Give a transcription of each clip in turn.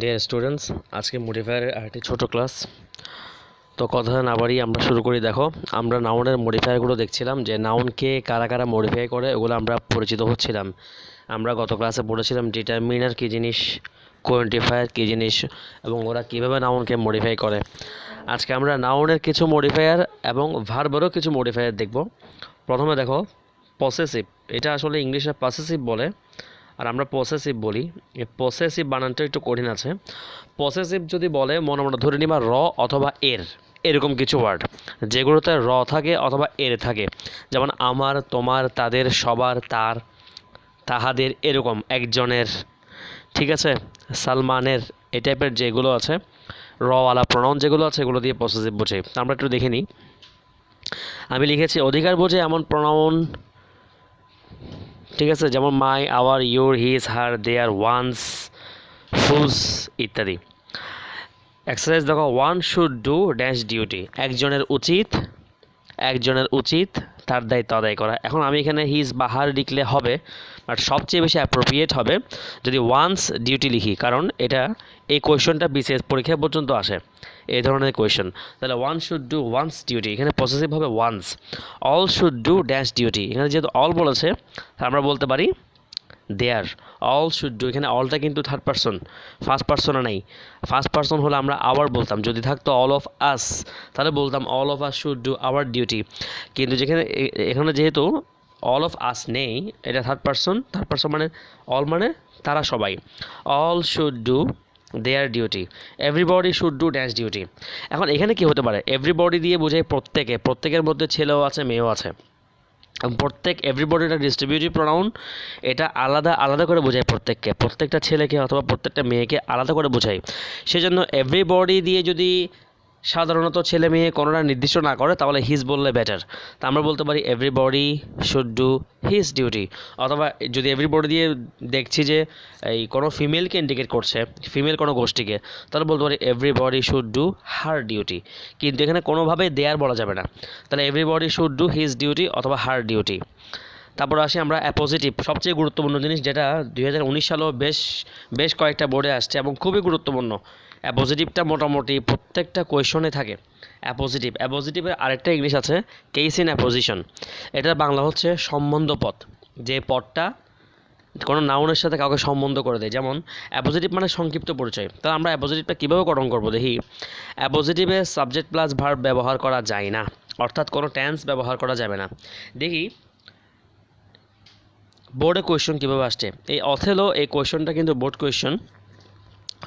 Dear students, আজকে মডিফায়ারের আরেকটি ছোট ক্লাস। তো কথা না বাড়িয়ে আমরা শুরু করি। দেখো, আমরা নাউনের মডিফায়ারগুলো দেখছিলাম যে নাউনকে কারা কারা মডিফাই করে, ওগুলো আমরা পরিচিত হচ্ছিলাম। আমরা গত ক্লাসে পড়েছিলাম ডিটারমিনার কী জিনিস, কোয়ান্টিফায়ার কী জিনিস, এবং ওরা কীভাবে নাউনকে মডিফাই করে। আজকে আমরা নাউনের কিছু মডিফায়ার এবং ভার্বেরও কিছু মডিফায়ার দেখব। প্রথমে দেখো পসেসিভ, এটা আসলে ইংলিশে পসেসিভ বলে আর আমরা পসেসিভ বলি। এই পসেসিভ বানানটা একটু কঠিন আছে। পসেসিভ যদি বলে মনে মনে ধরে নিবা র অথবা এর, এরকম কিছু ওয়ার্ড যেগুলোতে র থাকে অথবা এর থাকে, যেমন আমার, তোমার, তাদের, সবার, তার, তাহাদের, এরকম একজনের, ঠিক আছে, সালমানের, এই টাইপের যেগুলো আছে রওয়ালা প্রনাউন যেগুলো আছে এগুলো দিয়ে পসেসিভ বোঝে। আমরা একটু দেখে নিই। আমি লিখেছি অধিকার বোঝে এমন প্রনাউন, ঠিক আছে, যেমন my, our, your, his, her, their, one's, whose ইত্যাদি। এক্সারসাইজ দেখো, one should do dash duty, একজনের উচিত তার দায়িত্ব আদায় করা। এখন আমি এখানে হিজ বা হার লিখলে হবে, বাট সবচেয়ে বেশি অ্যাপ্রোপ্রিয়েট হবে যদি ওয়ান্স ডিউটি লিখি, কারণ এটা এই কোয়েশনটা বিসিএস পরীক্ষা পর্যন্ত আসে এই ধরনের কোয়েশন। তাহলে one should do one's duty, এখানে পসেসিভ হবে one's. All should do dash duty, এখানে যেহেতু অল বলেছে আমরা বলতে পারি দেয়ার। অল শুড ডু, এখানে অলটা কিন্তু থার্ড পারসন, ফার্স্ট পারসনে নেই। ফার্স্ট পারসন হলে আমরা আওয়ার বলতাম, যদি থাকতো অল অফ আস তাহলে বলতাম all of us should do our duty. কিন্তু যেখানে এখানে যেহেতু অল অফ আস নেই, এটা থার্ড পারসন মানে অল মানে তারা সবাই। All should do their duty, everybody should do dash duty. এখন এখানে কি হতে পারে, এভরিবডি দিয়ে বোঝায় প্রত্যেকের মধ্যে ছেলেও আছে মেয়েও আছে। প্রত্যেক এভরিবডি একটা ডিস্ট্রিবিউটিভ প্রোনাউন, এটা আলাদা আলাদা করে বোঝায় প্রত্যেকটা ছেলেকে অথবা প্রত্যেকটা মেয়েকে আলাদা করে বোঝায়। সেজন্য এভরিবডি দিয়ে যদি সাধারণত ছেলে মেয়ে কোনোটা নির্দিষ্ট না করে তাহলে হিজ বললে বেটার। তা আমরা বলতে পারি everybody should do his duty, অথবা যদি এভরিবডি দিয়ে দেখছি যে এই কোনো ফিমেলকে ইন্ডিকেট করছে, ফিমেল কোনো গোষ্ঠীকে, তাহলে বলতে পারি everybody should do her duty. কিন্তু এখানে কোনোভাবেই দেয়ার বলা যাবে না, তাহলে everybody should do his duty অথবা হার ডিউটি। তারপর আসি আমরা অ্যাপোজিটিভ, সবচেয়ে গুরুত্বপূর্ণ জিনিস, যেটা 2019 সালেও বেশ কয়েকটা বোর্ডে আসছে এবং খুবই গুরুত্বপূর্ণ। অ্যাপোজিটিভটা মোটামুটি প্রত্যেকটা কোয়েশনে থাকে। অ্যাপোজিটিভের আরেকটা ইংলিশ আছে কেস ইন অ্যাপোজিশন, এটার বাংলা হচ্ছে সম্বন্ধ পদ, যে পদটা কোনো নাউনের সাথে কাউকে সম্বন্ধ করে দেয়। যেমন অ্যাপোজিটিভ মানে সংক্ষিপ্ত পরিচয়, তাহলে আমরা অ্যাপোজিটিভটা কীভাবে গঠন করবো দেখি। অ্যাপোজিটিভে সাবজেক্ট প্লাস ভার্ব ব্যবহার করা যায় না, অর্থাৎ কোনো টেন্স ব্যবহার করা যাবে না। দেখি বোর্ডে কোয়েশন কীভাবে আসছে। এই অথেলো, এই কোয়েশনটা কিন্তু বোর্ড কোয়েশন,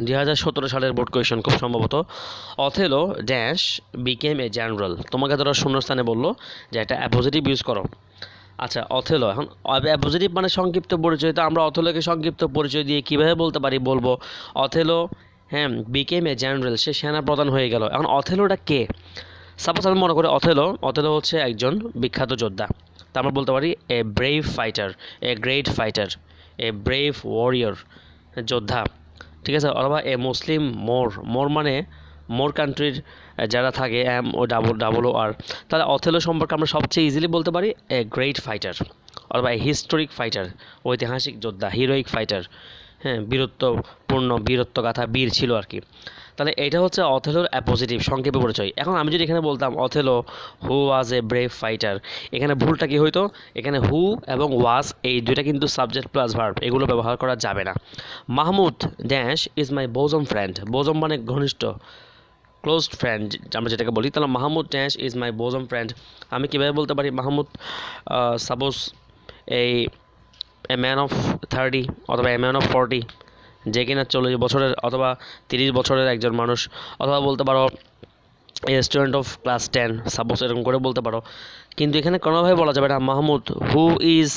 2017 সালের বোর্ড কোয়েশন খুব সম্ভবত। Othello dash became a general, তোমাকে ধরো শূন্যস্থানে বললো যে একটা অ্যাপোজিটিভ ইউজ করো। আচ্ছা, অথেলো, এখন অ্যাপোজিটিভ মানে সংক্ষিপ্ত পরিচয়, তো আমরা অথেলোকে সংক্ষিপ্ত পরিচয় দিয়ে কীভাবে বলতে পারি, বলবো অথেলো হ্যাঁ বিকেম এ জেনারেল, সে সেনা প্রধান হয়ে গেল। এখন অথেলোটা কে? সাপোজ আমি মনে করি অথেলো হচ্ছে একজন বিখ্যাত যোদ্ধা, তা আমরা বলতে পারি a brave fighter, a great fighter, a brave warrior, যোদ্ধা, ঠিক আছে। অথবা এ মুসলিম মোর মানে মোর কান্ট্রির যারা থাকে এম ও ডাবল ও আর, তাহলে অথেলো সম্পর্কে আমরা সবচেয়ে ইজিলি বলতে পারি এ গ্রেট ফাইটার, অথবা এ হিস্টোরিক ফাইটার, ঐতিহাসিক যোদ্ধা, হিরোইক ফাইটার, হ্যাঁ, বীরত্বগাথা, বীর ছিল আর কি। তাহলে এটা হচ্ছে অথেলোর অ্যাপোজিটিভ, সংক্ষেপে পরিচয়। এখন আমি যদি এখানে বলতাম অথেলো হু ওয়াজ এ ব্রেভ ফাইটার, এখানে ভুলটা কি হইতো, এখানে হু এবং ওয়াজ এই দুইটা কিন্তু সাবজেক্ট প্লাস ভার্ব, এগুলো ব্যবহার করা যাবে না। Mahmud dash is my bosom friend, bosom মানে ঘনিষ্ঠ, ক্লোজড ফ্রেন্ড আমরা যেটাকে বলি। তাহলে Mahmud dash is my bosom friend, আমি কীভাবে বলতে পারি Mahmud suppose a man of 30 অথবা এ ম্যান অফ 40, যে কিনা 40 বছরের অথবা 30 বছরের একজন মানুষ, অথবা বলতে পারো এ স্টুডেন্ট অফ ক্লাস 10, সাপোজ এরকম করে বলতে পারো। কিন্তু এখানে কোনোভাবে বলা যাবে না Mahmud who is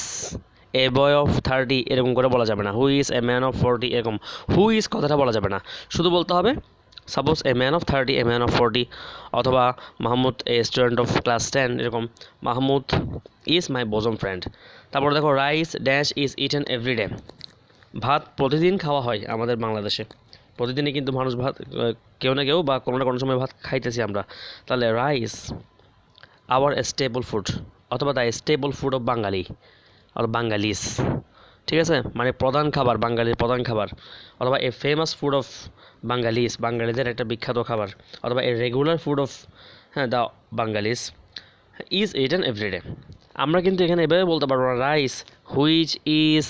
A boy of 30, এরকম করে বলা যাবে না। হু ইজ এ ম্যান অফ 40, এরকম হু ইজ কথাটা বলা যাবে না, শুধু বলতে হবে suppose a man of 30, a man of 40, অথবা Mahmud a student of class 10, এরকম Mahmud is my bosom friend. তারপর দেখো rice dash is eaten everyday, ভাত প্রতিদিন খাওয়া হয় আমাদের বাংলাদেশে, প্রতিদিনই কিন্তু মানুষ ভাত কেউ না কেউ বা কোনো না কোনো সময় ভাত খাইতেছি আমরা। তাহলে রাইস আওয়ার স্টেবল ফুড, অথবা the stable food of Bangali আর বাঙালিস, ঠিক আছে, মানে প্রধান খাবার, বাঙালির প্রধান খাবার, অথবা a famous food of Bangalis, বাঙালিদের একটা বিখ্যাত খাবার, অথবা a regular food of the Bangalis is eaten everyday. আমরা কিন্তু এখানে এভাবে বলতে পারবো না rice which is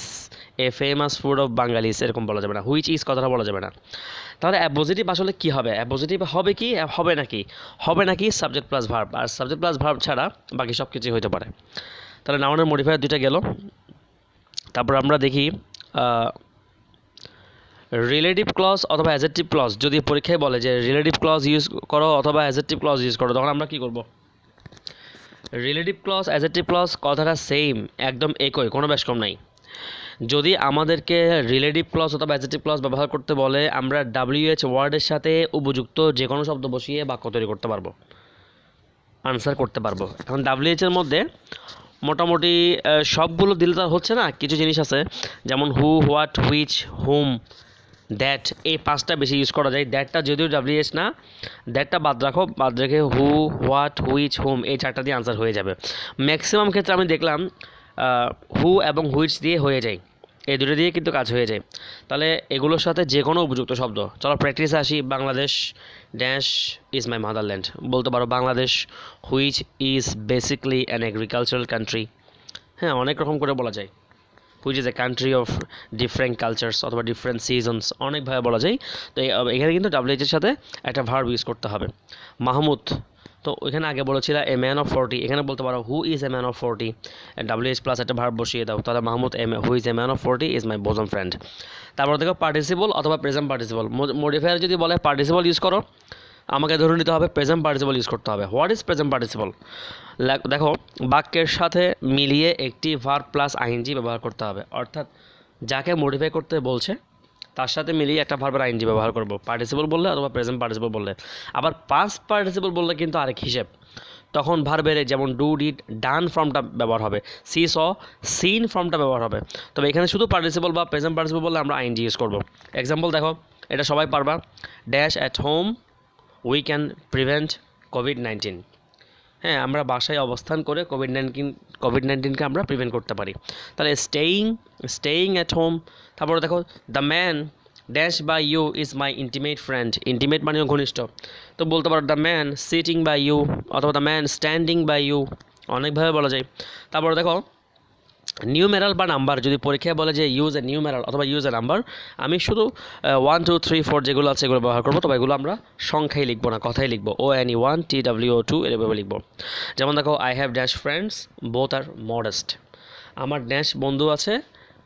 a famous food of Bangalis, এরকম বলা যাবে না, হুইচ ইজ কথাটা বলা যাবে না। তাহলে অ্যাপোজিটিভ আসলে কী হবে, অ্যাপোজিটিভ হবে কি, হবে নাকি সাবজেক্ট প্লাস ভার্ব, আর সাবজেক্ট প্লাস ভার্ব ছাড়া বাকি সব কিছুই হতে পারে। তাহলে নাউনের মডিফায়ার দুইটা গেল। তারপর আমরা দেখি রিলেটিভ ক্লজ অথবা অ্যাডজেক্টিভ ক্লজ যদি পরীক্ষায় বলে যে রিলেটিভ ক্লজ ইউজ করো অথবা অ্যাডজেক্টিভ ক্লজ ইউজ করো, তখন আমরা কী করব? রিলেটিভ ক্লজ অ্যাডজেক্টিভ ক্লজ কথাটা সেম, একদম একই, কোনো বেশ কম নাই। যদি আমাদেরকে রিলেটিভ ক্লজ অথবা অ্যাডজেক্টিভ ক্লজ ব্যবহার করতে বলে, আমরা WH ওয়ার্ডের সাথে উপযুক্ত যে কোনো শব্দ বসিয়ে বাক্য তৈরি করতে পারবো, আনসার করতে পারবো। এখন WH এর মধ্যে মোটামুটি সবগুলো দিলে তো হচ্ছে না, কিছু জিনিস আছে যেমন হু, হোয়াট, হুইচ, হুম, দ্যাট, এই পাঁচটা বেশি ইউজ করা যায়। দ্যাটটা যদিও WH না, দ্যাটটা বাদ রাখো, বাদ রেখে হু, হোয়াট, হুইচ, হুম এই চারটা দিয়ে আনসার হয়ে যাবে। ম্যাক্সিমাম ক্ষেত্রে আমি দেখলাম হু এবং হুইচ দিয়ে হয়ে যায়, এই দুটো দিয়ে কিন্তু কাজ হয়ে যায়। তাহলে এগুলোর সাথে যে কোনো উপযুক্ত শব্দ, চলো প্র্যাকটিসে আসি। Bangladesh dash is my motherland বলতে পারো, Bangladesh which is basically an agricultural country. হ্যাঁ, অনেক রকম করে বলা যায়, which is a country of different cultures অথবা ডিফারেন্ট সিজনস, অনেকভাবে বলা যায়। তো এখানে কিন্তু WH এর সাথে একটা ভার্ব ইউজ করতে হবে। মাহমুদ, তো ওইখানে আগে বলেছিলাম এ ম্যান অফ 40, এখানে বলতে পারো who is a man of 40, WH plus একটা ভার্ব বসিয়ে দাও, তাহলে Mahmud who is a man of 40 is my bosom friend. তারপর দেখো পার্টিসিপল অথবা প্রেজেন্ট পার্টিসিপল। মডিফায়ার যদি বলে পার্টিসিপল ইউজ করো, আমাকে ধরে নিতে হবে প্রেজেন্ট পার্টিসিপল ইউজ করতে হবে। What is present participle? দেখো বাক্যের সাথে মিলিয়ে একটি ভার্ব প্লাস আইএনজি ব্যবহার করতে হবে, অর্থাৎ যাকে মডিফাই করতে বলছে তার সাথে মিলিয়ে একটা ভার্বের আইএনজি ব্যবহার করব, পার্টিসিপল বললে অথবা প্রেজেন্ট পার্টিসিপল বললে। আবার পাস্ট পার্টিসিপল বললে কিন্তু আরেক হিসেব, তখন ভার্বের যেমন ডু, ডিড, ডান ফর্মটা ব্যবহার হবে, সি, স, সিন ফর্মটা ব্যবহার হবে। তবে এখানে শুধু পার্টিসিপল বা প্রেজেন্ট পার্টিসিপল বললে আমরা আইএনজি ইউজ করব। এক্সাম্পল দেখো, এটা সবাই পারবা, dash at home we can prevent COVID-19. হ্যাঁ, আমরা বাসায় অবস্থান করে কোভিড-19কে আমরা প্রিভেন্ট করতে পারি। তাহলে স্টেইং অ্যাট হোম। তারপরে দেখো the man dash by you is my intimate friend, intimate মানেও ঘনিষ্ঠ, তো বলতে পারো the man sitting by you অথবা the man standing by you, অনেকভাবে বলা যায়। তারপরে দেখো নিউমেরাল বা নাম্বার যদি পরীক্ষায় বলে যে ইউজ এ নিউমেরাল অথবা ইউজ এ নাম্বার, আমি শুধু 1, 2, 3, 4 যেগুলো আছে এগুলো ব্যবহার করবো, তবে এগুলো আমরা সংখ্যায় লিখবো না, কথাই লিখবো, ONE1 TWO2 এভাবে লিখবো। যেমন দেখো I have dash friends both are modest, আমার ড্যাশ বন্ধু আছে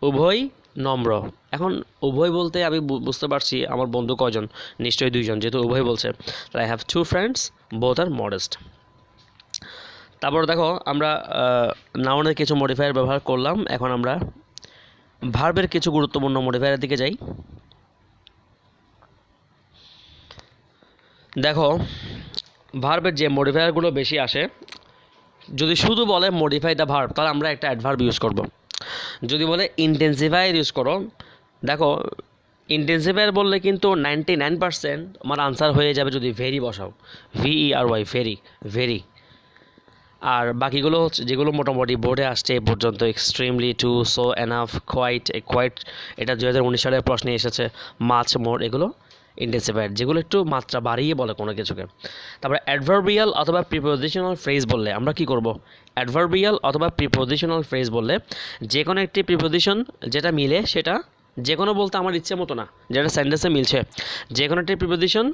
উভয় নম্র। এখন উভয় বলতে আমি বুঝতে পারছি আমার বন্ধু কয়জন, নিশ্চয়ই 2জন, যেহেতু উভয় বলছে। I have 2 friends both are modest. তারপর দেখো আমরা নাউনের কিছু মডিফায়ার ব্যবহার করলাম, এখন আমরা ভার্বের কিছু গুরুত্বপূর্ণ মডিফায়ারের দিকে যাই। দেখো ভার্বের যে মডিফায়ারগুলো বেশি আসে, যদি শুধু বলে মডিফাই দ্য ভার্ব তাহলে আমরা একটা অ্যাডভার্ব ইউজ করব। যদি বলে ইন্টেন্সিফায়ার ইউজ করো, দেখো ইন্টেন্সিফায়ার বললে কিন্তু 99% আমার আনসার হয়ে যাবে যদি ভেরি বসাও, VERY, ভেরি ভেরি। আর বাকিগুলো হচ্ছে যেগুলো মোটামুটি বোর্ডে আসছে এ পর্যন্ত, extremely, too, so, enough, quite, এটা 2019 সালের প্রশ্নে এসেছে, মাচ, মোর, এগুলো ইন্টেন্সিফায়ার, যেগুলো একটু মাত্রা বাড়িয়ে বলে কোনো কিছুকে। তারপরে অ্যাডভার্বিয়াল অথবা প্রিপোজিশনাল ফ্রেজ বললে আমরা কি করব? অ্যাডভার্বিয়াল অথবা প্রিপোজিশনাল ফ্রেজ বললে যে কোনো একটি প্রিপোজিশন যেটা মিলে, সেটা যে কোনো বলতে আমার ইচ্ছে মতো না, যেটা সেন্টেন্সে মিলছে, যে কোনো একটি প্রিপোজিশন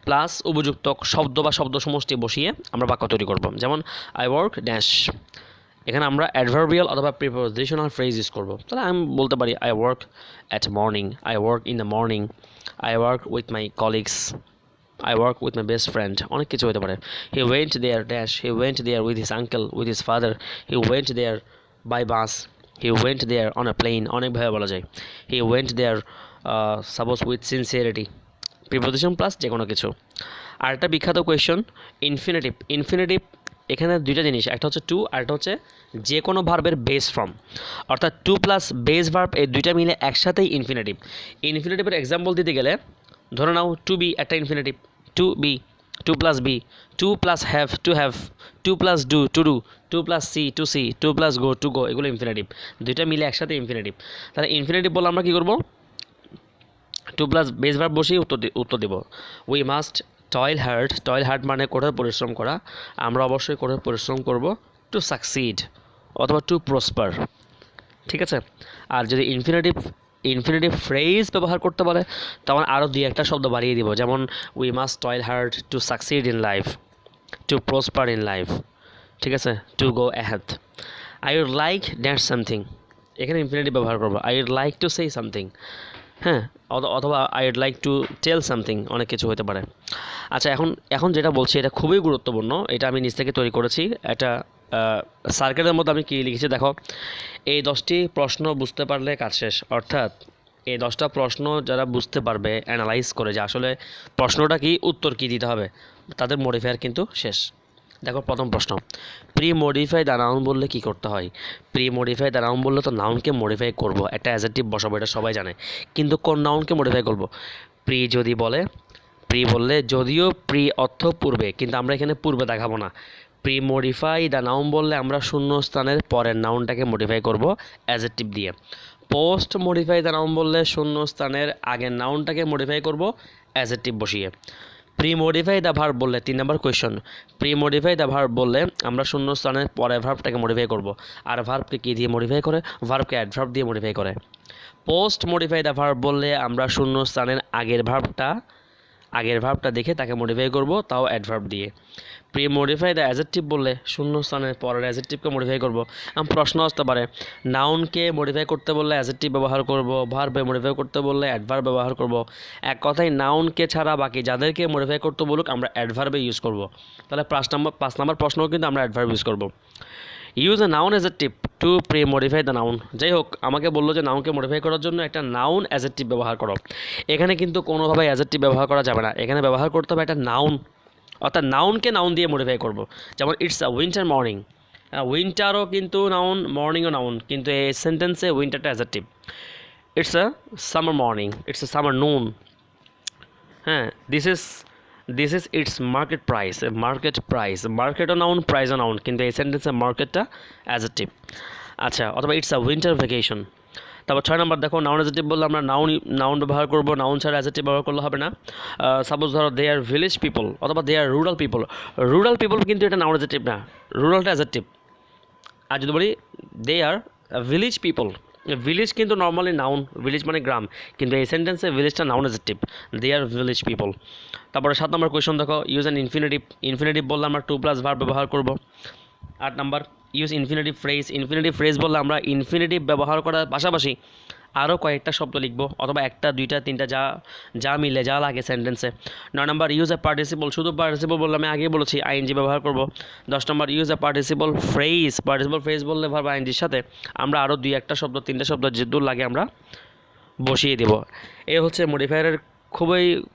প্লাস উপযুক্ত শব্দ বা শব্দ সমষ্টি বসিয়ে আমরা বাক্য তৈরি করব। যেমন আই ওয়ার্ক ড্যাশ, এখানে আমরা অ্যাডভার্বিয়াল অথবা প্রিপোজিশনাল ফ্রেজ ইউজ করব। তাহলে আমি বলতে পারি I work at morning, I work in the morning, I work with my colleagues, I work with my best friend, অনেক কিছু হতে পারে। He went there dash, he went there with his uncle, with his father, he went there by bus, he went there on a plane, অনেকভাবে বলা যায়। He went there suppose with sincerity, preposition plus যে কোনো কিছু। আর একটা বিখ্যাত question infinitive, এখানে দুইটা জিনিস, একটা হচ্ছে টু আর একটা হচ্ছে যে কোনো ভার্বের বেস ফর্ম, অর্থাৎ টু প্লাস বেস ভার্ব, এই দুইটা মিলে একসাথেই ইনফিনিটিভের এক্সাম্পল দিতে গেলে ধরে নাও টু বি একটা infinitive, to be 2 plus be, 2 plus have to have, 2 plus do to do, 2 plus see to see, 2 plus go to go, এগুলো ইনফিনিটিভ, দুইটা মিলে একসাথে ইনফিনিটিভ। তাহলে ইনফিনিটিভ বলে আমরা কি করব, 2 প্লাস বেস ভার্ব বসিয়ে উত্তর দিব। উই মাস্ট টয়েল হার্ড মানে কঠোর পরিশ্রম করা, আমরা অবশ্যই কঠোর পরিশ্রম করব টু সাকসিড অথবা টু প্রসপার, ঠিক আছে। আর যদি ইনফিনিটিভ ফ্রেজ ব্যবহার করতে বলে তখন আরও দুই একটা শব্দ বাড়িয়ে দিব, যেমন we must toil hard to succeed in life, to prosper in life, ঠিক আছে, to go ahead. I would like that something, এখানে ইনফিনিটিভ ব্যবহার করবো, I would like to say something, হ্যাঁ, অথবা I would like to tell something, অনেক কিছু হতে পারে। আচ্ছা, এখন যেটা বলছি এটা খুবই গুরুত্বপূর্ণ, এটা আমি নিজ থেকে তৈরি করেছি, এটা সার্কেলের মধ্যে আমি কী লিখেছি দেখো, এই 10টি প্রশ্ন বুঝতে পারলে কাজ শেষ, অর্থাৎ এই 10টা প্রশ্ন যারা বুঝতে পারবে অ্যানালাইজ করে যে আসলে প্রশ্নটা কি, উত্তর কী দিতে হবে, তাদের মডিফায়ার কিন্তু শেষ। দেখো প্রথম প্রশ্ন, প্রি মডিফাই দ্য নাউন বললে কি করতে হয়? প্রি মডিফাই দ্য নাউন বললে তো নাউনকে মডিফাই করব, একটা অ্যাডজেক্টিভ বসাবো, এটা সবাই জানে, কিন্তু কোন নাউনকে মডিফাই করব? প্রি যদি বলে, প্রি বললে যদিও প্রি অর্থ পূর্বে, কিন্তু আমরা এখানে পূর্বে দেখাবো না। প্রি মডিফাই দ্য নাউন বললে আমরা শূন্য স্থানের পরের নাউনটাকে মডিফাই করব অ্যাডজেক্টিভ দিয়ে। পোস্ট মডিফাই দ্য নাউন বললে শূন্য স্থানের আগের নাউনটাকে মডিফাই করব অ্যাডজেক্টিভ বসিয়ে। প্রি মডিফাই দ্য ভার্ব বললে 3 number question, pre modify the verb বললে আমরা শূন্য স্থানের পরে ভার্বটাকে মডিফাই করব, আর ভার্বকে কী দিয়ে মডিফাই করে? ভার্বকে অ্যাডভার্ব দিয়ে মডিফাই করে। পোস্ট মডিফাই দ্য ভার্ব বললে আমরা শূন্য স্থানের আগের ভার্বটা দেখে তাকে মডিফাই করব, তাও অ্যাডভার্ব দিয়ে। প্রি মডিফাই দ্য অ্যাডজেক্টিভ বললে শূন্য স্থানের পরের অ্যাডজেক্টিভকে মডিফাই করব। প্রশ্ন আসতে পারে, নাউনকে মডিফাই করতে বললে অ্যাডজেক্টিভ ব্যবহার করব, ভার্বে মডিফাই করতে বললে অ্যাডভার্ব ব্যবহার করব, এক কথায় নাউনকে ছাড়া বাকি যাদেরকে মডিফাই করতে বলুক আমরা অ্যাডভার্বে ইউজ করব। তাহলে 5 নম্বর প্রশ্নও কিন্তু আমরা অ্যাডভার্ব ইউজ করব। Use a noun adjective two pre modify the noun, যাই হোক আমাকে বললো যে নাউনকে মডিফাই করার জন্য একটা নাউন অ্যাডজেক্টিভ ব্যবহার করো। এখানে কিন্তু কোনোভাবে অ্যাডজেক্টিভ ব্যবহার করা যাবে না, এখানে ব্যবহার করতে হবে একটা নাউন, অর্থাৎ নাউনকে নাউন দিয়ে মডিফাই করব। যেমন ইটস আ উইন্টার মর্নিং, উইন্টারও কিন্তু নাউন, মর্নিংও নাউন, কিন্তু এই সেন্টেন্সে উইন্টারটা adjective. It's a summer morning, it's a summer noon, হ্যাঁ, this is its market price, মার্কেটও নাউন, প্রাইসও নাউন, কিন্তু এই সেন্টেন্সে মার্কেটটা অ্যাডজেক্টিভ। আচ্ছা, অথবা ইটস আ উইন্টার ভ্যাকেশন। তারপর 6 নম্বর দেখো, নাউন অ্যাডজেক্টিভ বললে আমরা নাউন ব্যবহার করব, নাউন ছাড়া অ্যাডজেক্টিভ ব্যবহার করলে হবে না। সাপোজ ধরো দে আর ভিলেজ পিপল অথবা দে আর রুরাল পিপল কিন্তু এটা নাউন অ্যাডজেক্টিভ না, রুরালটা অ্যাডজেক্টিভ। আর যদি বলি দে আর ভিলেজ পিপল, ভিলেজ কিন্তু নর্মালি নাউন, ভিলেজ মানে গ্রাম, কিন্তু এই সেন্টেন্সে ভিলেজটা নাউন অ্যাডজেক্টিভ, দে আর ভিলেজ পিপল। তারপরে 7 নম্বর কোয়েশন দেখো, ইউজ অ্যান ইনফিনিটিভ বললে আমরা টু প্লাস ভার্ব ব্যবহার করব। 8 নম্বর, ইউজ ইনফিনিটিভ ফ্রেজ বললে আমরা ইনফিনিটিভ ব্যবহার করার পাশাপাশি আরও কয়েকটা শব্দ লিখবো, অথবা 1টা 2টা 3টা যা মিলে যা লাগে সেন্টেন্সে। 9 নম্বর, ইউজ এ পার্টিসিপল, শুধু পার্টিসিপল বললে আমি আগেই বলেছি আইএনজি ব্যবহার করব। 10 নম্বর, ইউজ এ পার্টিসিপল ফ্রেজ বললে ভার্ব আইএনজির সাথে আমরা আরও 2-1টা শব্দ 3টা শব্দ যেদূর লাগে আমরা বসিয়ে দেব। এ হচ্ছে মডিফায়ারের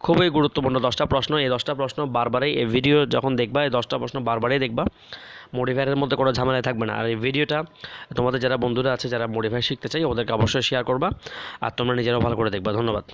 খুবই গুরুত্বপূর্ণ 10টা প্রশ্ন। এই 10টা প্রশ্ন বারবারই, এই ভিডিও যখন দেখবা এই 10টা প্রশ্ন বারবারই দেখবা, মডিফায়ারের মধ্যে কোনো ঝামেলায় থাকবে না। আর এই ভিডিওটা তোমাদের যারা বন্ধুরা আছে যারা মডিফায়ার শিখতে চাই ওদেরকে অবশ্যই শেয়ার করবা, আর তোমরা নিজেরাও ভালো করে দেখবা। ধন্যবাদ।